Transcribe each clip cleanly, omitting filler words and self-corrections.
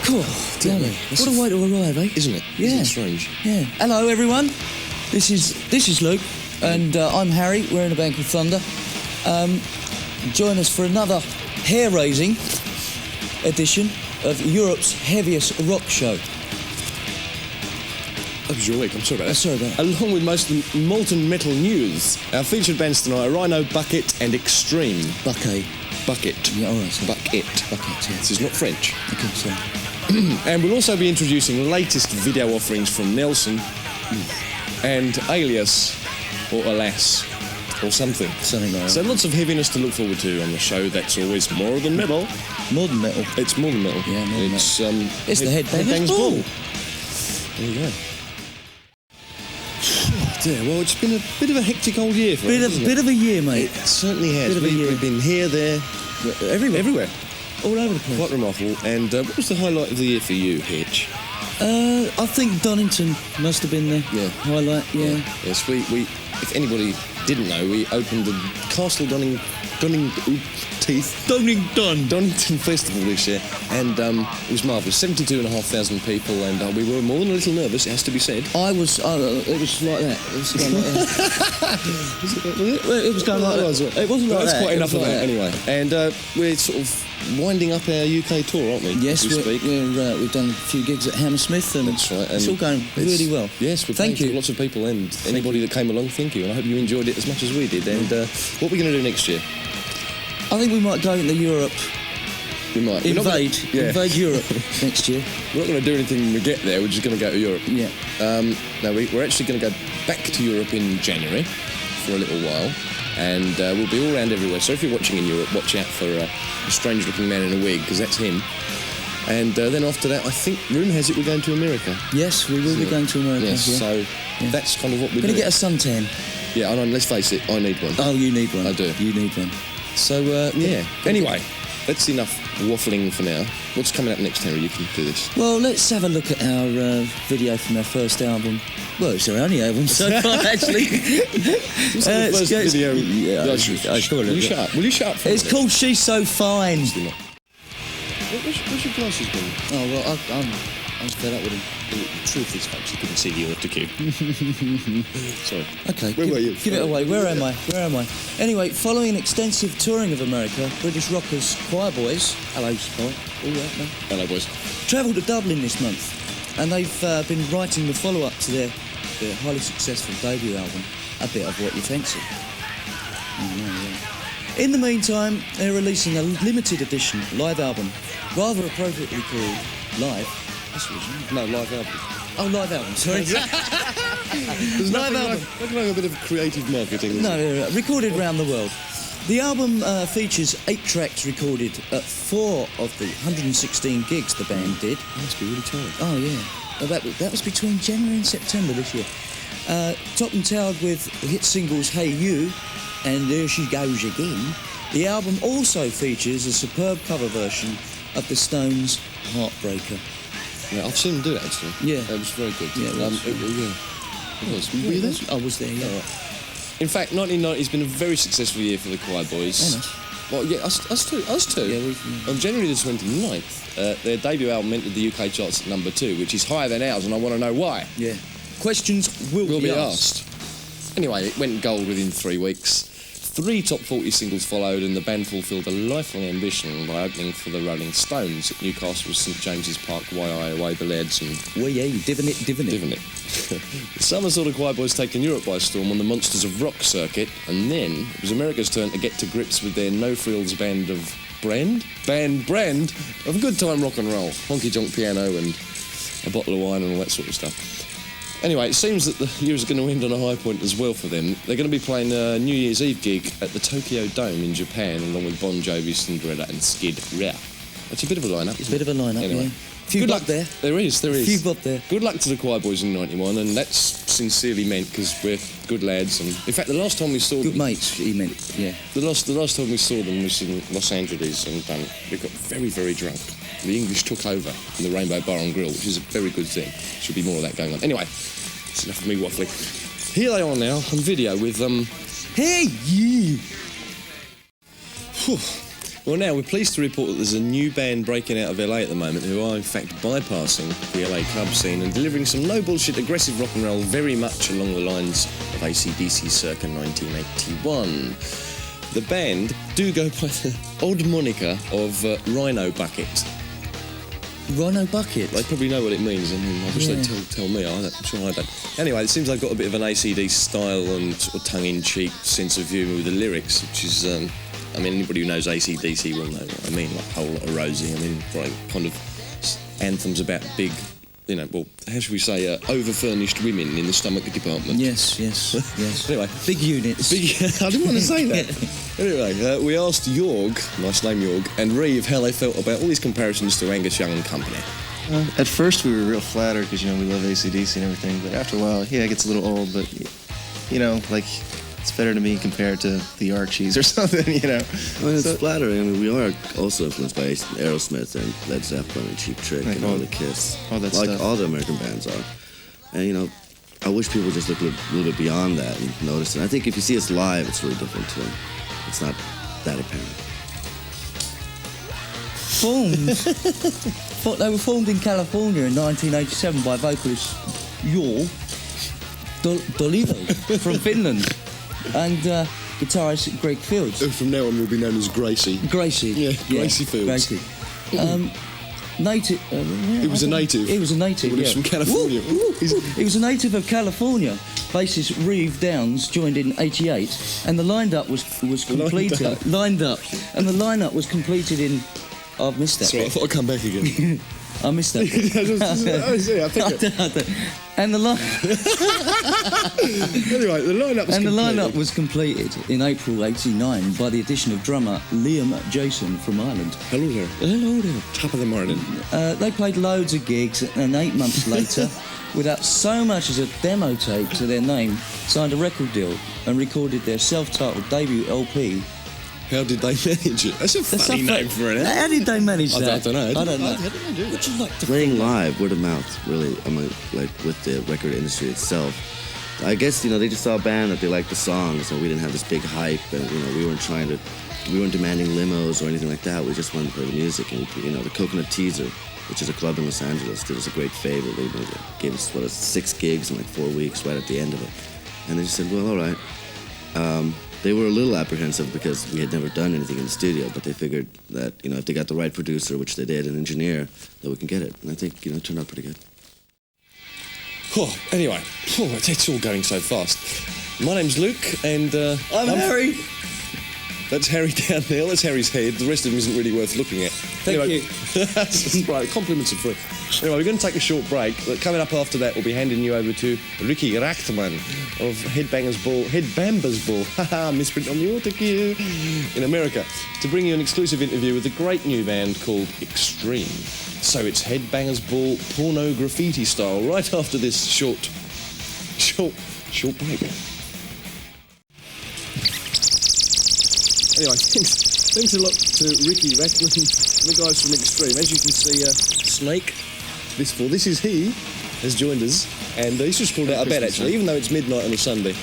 Cool. What a way to arrive, eh? Isn't it? Yeah. Isn't it strange? Yeah. Hello, everyone. This is Luke, and I'm Harry. We're in a band called Thunder. Join us for another hair-raising edition of Europe's heaviest rock show. That was your week, I'm sorry about that. Sorry about that. Along with most of the molten metal news, our featured bands tonight are Rhino, Bucket and Extreme. Bucket. Yeah, all right. So. Bucket. Bucket, yeah. This is not French. Okay, sorry. And we'll also be introducing the latest video offerings from Nelson and Alias, or Alas, or something. Something like that. So lots of heaviness to look forward to on the show. That's always more than metal. More than metal. It's more than metal. Yeah, more than metal. It's the Headbangers Ball. There you go. Yeah, well, it's been a bit of a hectic old year for us. Bit of a year, mate. It certainly has. Bit of a year. We've been here, there, everywhere. All over the place. Quite remarkable. And what was the highlight of the year for you, Hitch? I think Donington must have been the highlight, yeah. Yes, we if anybody didn't know, we opened the Castle Donington Festival this year, and it was marvellous. 72,500 people, and we were more than a little nervous, it has to be said. It was like that. It was going like that. It was going like that. It wasn't like that. That's quite enough of like that, anyway. And we're sort of winding up our UK tour, aren't we? Yes, we've done a few gigs at Hammersmith, and that's right. And it's all going really well. Yes, thank you. Lots of people, and anybody that came along, thank you. And I hope you enjoyed it as much as we did. And what are we going to do next year? I think we might go into Europe. We might. Invade Europe next year. We're not going to do anything when we get there, we're just going to go to Europe. Yeah. No, we're actually going to go back to Europe in January for a little while, and we'll be all around everywhere. So if you're watching in Europe, watch out for a strange-looking man in a wig, because that's him. And then after that, I think, rumour has it, we're going to America. Yes, we will be going to America. Yes, so that's kind of what we're going to get a suntan. Yeah, and let's face it, I need one. Oh, you need one. I do. You need one. So, Anyway, that's enough waffling for now. What's coming up next, Harry? You can do this. Well, let's have a look at our video from our first album. Well, it's our only album so far, actually. It's the first video. Will you shut up? Will you shut up? It's called She's So Fine. Where's your glasses gone? Oh, well, I'm fed up with him. The truth is, folks, you couldn't see the auto cue. Sorry. Okay. Where were you? Give it away. Where am I? Anyway, following extensive touring of America, British rockers Choir Boys, hello, Spike, all right, man. Hello, boys. Travelled to Dublin this month, and they've been writing the follow-up to their highly successful debut album, A Bit of What You Fancy. In the meantime, they're releasing a limited edition live album, rather appropriately called Live. That's original. No, live album. Oh, live album, sorry. There's live album. Nothing like a bit of creative marketing. No, recorded around the world. The album features 8 tracks recorded at 4 of the 116 gigs the band did. That must be really tight. Oh, yeah. That was between January and September this year. Top and tailed with the hit singles Hey You and There She Goes Again. The album also features a superb cover version of the Stones' Heartbreaker. Yeah, I've seen them do it, actually. Yeah. It was very good. Yeah, it was. Were you there? I was there, yeah. In fact, 1990 has been a very successful year for the Choir Boys. Well, yeah, us too. Yeah, on January the 29th, their debut album entered the UK charts at number 2, which is higher than ours, and I want to know why. Yeah. Questions will be asked. Anyway, it went gold within 3 weeks. 3 top 40 singles followed, and the band fulfilled a lifelong ambition by opening for the Rolling Stones at Newcastle St James's Park, away the lads, and... Well, yeah, divin it. The summer saw the Choir Boys taking Europe by storm on the Monsters of Rock circuit, and then it was America's turn to get to grips with their no-frills band of good time rock and roll, honky-tonk piano and a bottle of wine and all that sort of stuff. Anyway, it seems that the year is going to end on a high point as well for them. They're going to be playing a New Year's Eve gig at the Tokyo Dome in Japan, along with Bon Jovi, Cinderella and Skid Row. It's a bit of a lineup. It's a bit of a lineup, anyway. Yeah. Good luck there. There is. Few bob there. Good luck to the Choir Boys in 91, and that's sincerely meant, because we're good lads. And in fact, the last time we saw them... Good mates, he meant, yeah. The last time we saw them was in Los Angeles, and we got very, very drunk. The English took over in the Rainbow Bar and Grill, which is a very good thing. Should be more of that going on. Anyway, it's enough of me waffling. Here they are now on video with, Hey, you! Well, now we're pleased to report that there's a new band breaking out of LA at the moment who are in fact bypassing the LA club scene and delivering some no bullshit aggressive rock and roll very much along the lines of AC/DC circa 1981. The band do go by the odd moniker of Rhino Bucket. Rhino Bucket? They probably know what it means. I mean, I wish they'd tell me. I'm sure I don't. Anyway, it seems they've got a bit of an ACD style and sort of tongue-in-cheek sense of humour with the lyrics, which is, I mean, anybody who knows AC/DC will know what I mean, like Whole Lot of Rosie. I mean, right, kind of anthems about big, you know, well, how should we say, over-furnished women in the stomach department. Yes. Anyway. Big units. I didn't want to say that. Anyway, we asked Jorg, nice name Jorg, and Reeve how they felt about all these comparisons to Angus Young and company. At first we were real flattered because, you know, we love AC/DC and everything, but after a while, yeah, it gets a little old, but, you know, like, it's better to me compared to the Archies or something, you know. I mean, it's flattering. I mean, we are also influenced by Aerosmith and Led Zeppelin and Cheap Trick like and all the Kiss. All that like stuff. all the American bands are. And, you know, I wish people just look a little bit beyond that and notice it. I think if you see us live, it's really different, too. It's not that apparent. They were formed in California in 1987 by vocalist Jorg Dolivo from Finland and guitarist Greg Fields. Who from now on will be known as Gracie. Gracie. Yeah, Gracie Fields. Gracie. Native. He was a native. He was a native. He was from California. He was a native of California. Bassist Reeve Downs joined in '88, and the lineup was completed. Lined up, and the lineup was completed in. I've missed that. Sorry, I thought I'd come back again. I missed that. I think it. And the Anyway, the lineup was completed in April '89 by the addition of drummer Liam Jason from Ireland. Hello there. Hello there. Top of the morning. They played loads of gigs, and 8 months later, without so much as a demo tape to their name, signed a record deal and recorded their self-titled debut LP. How did they manage it? That's a funny name for it. How did they manage that? I don't know. I don't know. How did they do Would you like to Playing live, word of mouth, really, I mean, like with the record industry itself. I guess, you know, they just saw a band that they liked the songs, and we didn't have this big hype, and, you know, we weren't demanding limos or anything like that. We just wanted to play the music, and, you know, the Coconut Teaser, which is a club in Los Angeles, did us a great favor. They gave us, 6 gigs in like 4 weeks right at the end of it. And they just said, well, all right. They were a little apprehensive because we had never done anything in the studio, but they figured that, you know, if they got the right producer, which they did, an engineer, that we can get it. And I think, you know, it turned out pretty good. Oh, anyway, it's all going so fast. My name's Luke, and I'm Harry. That's Harry down there. That's Harry's head. The rest of him isn't really worth looking at. Thank you. That's right. Compliments are free. Anyway, we're going to take a short break. But coming up after that, we'll be handing you over to Ricky Rachtman of Headbangers Ball, haha, misprint on the auto cue, in America, to bring you an exclusive interview with a great new band called Extreme. So it's Headbangers Ball porno graffiti style right after this short break. Anyway, thanks a lot to Ricky Rachtman, the guys from Extreme. As you can see, Snake, this is he, has joined us, and he's just called out a bed actually, even though it's midnight on a Sunday.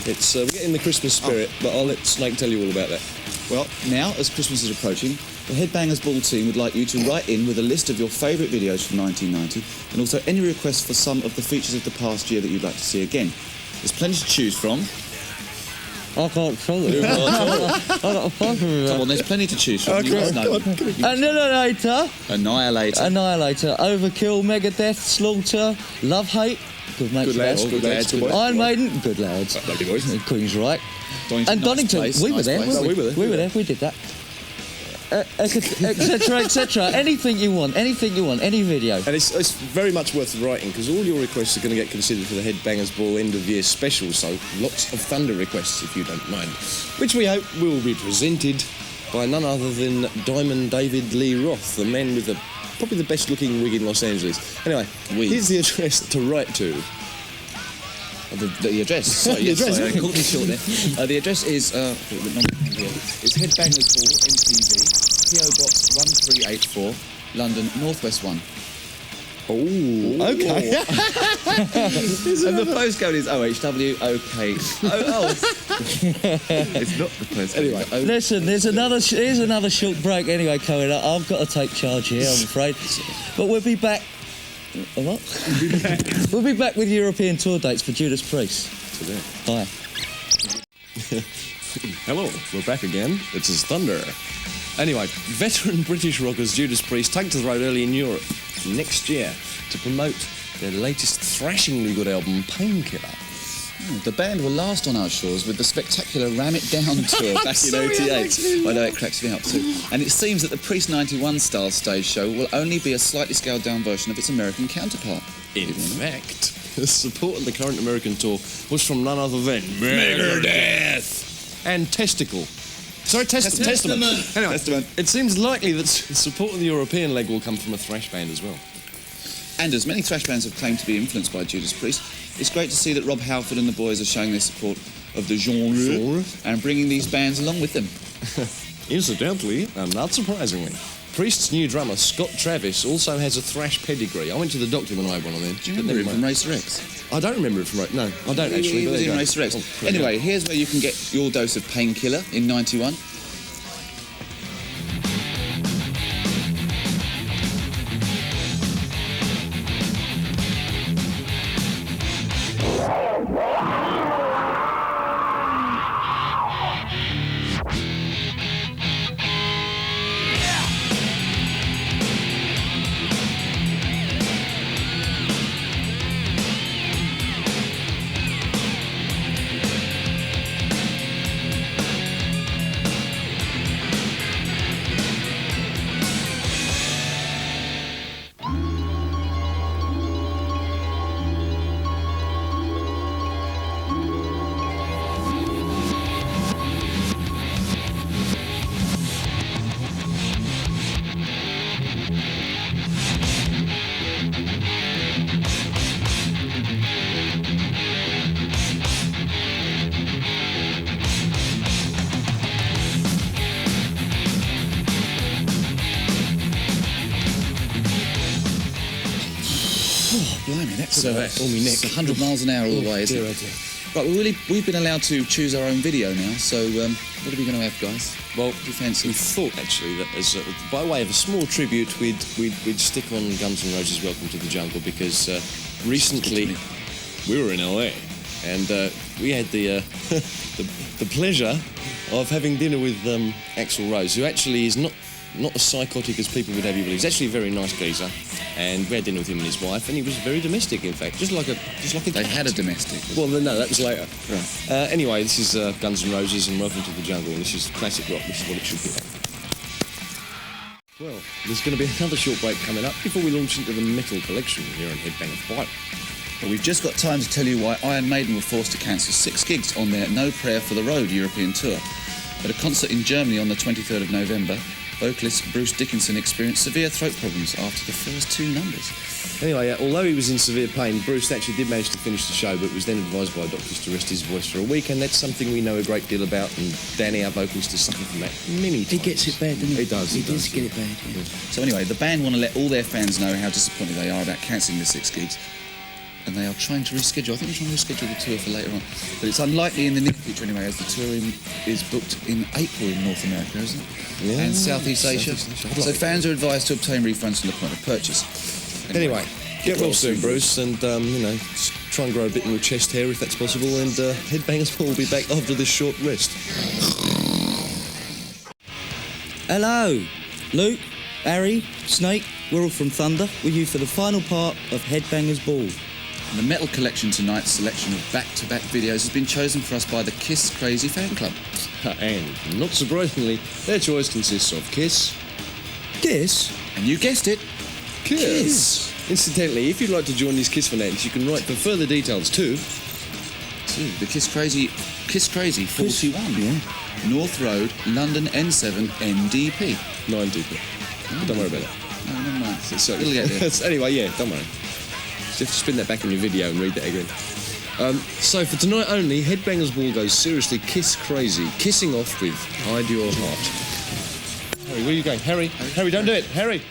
It's we're getting the Christmas spirit, but I'll let Snake tell you all about that. Well, now, as Christmas is approaching, the Headbangers Ball team would like you to write in with a list of your favourite videos from 1990 and also any requests for some of the features of the past year that you'd like to see again. There's plenty to choose from. I can't tell you. Come on, there's plenty to choose from. You must know. Annihilator. Annihilator. Overkill. Megadeth. Slaughter. Love Hate. Good mates. Good lads. Iron Maiden. Good lads. Lovely boys. Queen's right. Donington, Donington. nice We were there. place. We were there. We were there. We did that. Etc. Anything you want. Any video. And it's very much worth writing because all your requests are going to get considered for the Headbangers Ball end of year special, so lots of thunder requests if you don't mind, which we hope will be presented by none other than Diamond David Lee Roth, the man with probably the best looking wig in Los Angeles. Anyway, here's the address to write to. The address. Sorry, The address. Sorry, I caught me short there. The address is it's Headbangers Ball, MTV, PO Box 1384, London, Northwest 1. Oh, okay. And the postcode is OHW. Okay. It's not the postcode. Anyway, Listen, here's another short break anyway coming up. I've got to take charge here, I'm afraid. But we'll be back. What? We'll be back with European tour dates for Judas Priest. Bye. Hello, we're back again. It's his Thunder. Anyway, veteran British rockers Judas Priest take to the road early in Europe next year to promote their latest thrashingly good album, Painkiller. The band were last on our shores with the spectacular Ram It Down tour back in '88. I know it cracks me up too. And it seems that the Priest 91 style stage show will only be a slightly scaled down version of its American counterpart. In fact, the support of the current American tour was from none other than Megadeth and Testicle. Sorry, Testament. Anyway, Testament. it seems likely that support of the European leg will come from a thrash band as well. And as many thrash bands have claimed to be influenced by Judas Priest, it's great to see that Rob Halford and the boys are showing their support of the genre and bringing these bands along with them. Incidentally, and not surprisingly, Priest's new drummer, Scott Travis, also has a thrash pedigree. I went to the doctor when I had one of them. Do you remember him from Racer X? I don't remember it from Racer. No, I don't actually. He but was there you in go. Racer X. Oh, Anyway, here's where you can get your dose of Painkiller in '91. Blimey, that's all me neck. 100 miles an hour all the way, isn't it? Right, we've been allowed to choose our own video now, so what are we going to have, guys? Well, do you fancy? we thought actually that as by way of a small tribute, we'd stick on Guns N' Roses' "Welcome to the Jungle" because recently we were in LA and we had the the pleasure of having dinner with Axl Rose, who actually is not as psychotic as people would have you believe. He's actually a very nice geezer, and we had dinner with him and his wife, and he was very domestic, in fact, just like a They had a domestic. Well, no, that was later. Right. Anyway, this is Guns N' Roses and "Welcome to the Jungle," and this is classic rock. This is what it should be like. Well, there's going to be another short break coming up before we launch into the metal collection here on Headbangers Bite. But we've just got time to tell you why Iron Maiden were forced to cancel 6 gigs on their No Prayer for the Road European tour. At a concert in Germany on the 23rd of November, vocalist Bruce Dickinson experienced severe throat problems after the first 2 numbers. Anyway, although he was in severe pain, Bruce actually did manage to finish the show, but was then advised by doctors to rest his voice for a week, and that's something we know a great deal about, and Danny, our vocalist, has suffered from that many times. He gets it bad, doesn't he? He does. He does get it bad, yeah. So anyway, the band want to let all their fans know how disappointed they are about cancelling the 6 gigs, and they are trying to reschedule. I think they're trying to reschedule the tour for later on. But it's unlikely in the near future anyway, as the tour is booked in April in North America, isn't it? Yeah. And Southeast Asia. So fans are advised to obtain refunds from the point of purchase. Anyway, get well soon, Bruce, and, just try and grow a bit more chest hair if that's possible, and Headbangers will be back after this short rest. Hello, Luke, Harry, Snake, we're all from Thunder, with you for the final part of Headbangers Ball. And the metal collection tonight's selection of back-to-back videos has been chosen for us by the Kiss Crazy fan club. And, not surprisingly, their choice consists of Kiss. Kiss? And you guessed it, Kiss! Incidentally, if you'd like to join these Kiss fanatics, you can write for further details to the Kiss Crazy 41. Yeah. North Road, London N7 NDP. 9DP. Don't worry about it. No, never mind. So, It'll get there. Anyway, yeah, don't worry. Just have to spin that back in your video and read that again. So for tonight only, Headbangers Ball goes seriously Kiss crazy, kissing off with Hide Your Heart. Harry, where are you going? Harry, don't do it. Harry!